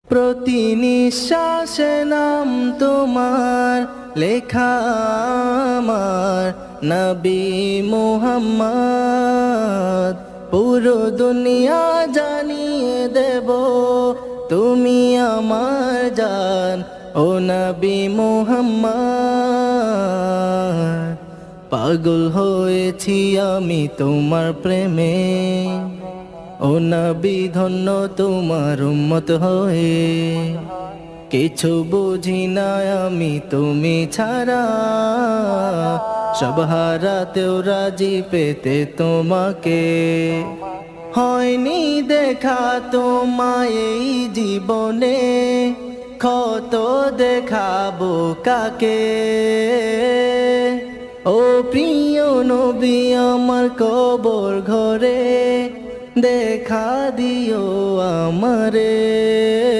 প্রতি নিঃশ্বাসে নাম তোমার লেখা আমার নবী মুহাম্মদ। পুরো দুনিয়া জানিয়ে দেব তুমি আমার জান ও নবী মুহাম্মদ। পাগল হয়েছি আমি তোমার প্রেমে ও নবী ধন্য তোমার উম্মত হয়ে। কিছু বুঝি না আমি তুমি ছাড়া, সব হারাতেও রাজি পেতে তোমাকে। হয়নি দেখা তোমায় এই জীবনে, কত দেখাবো কাকে। ও প্রিয় নবী আমার কবর ঘরে দেখা দিও আমারে।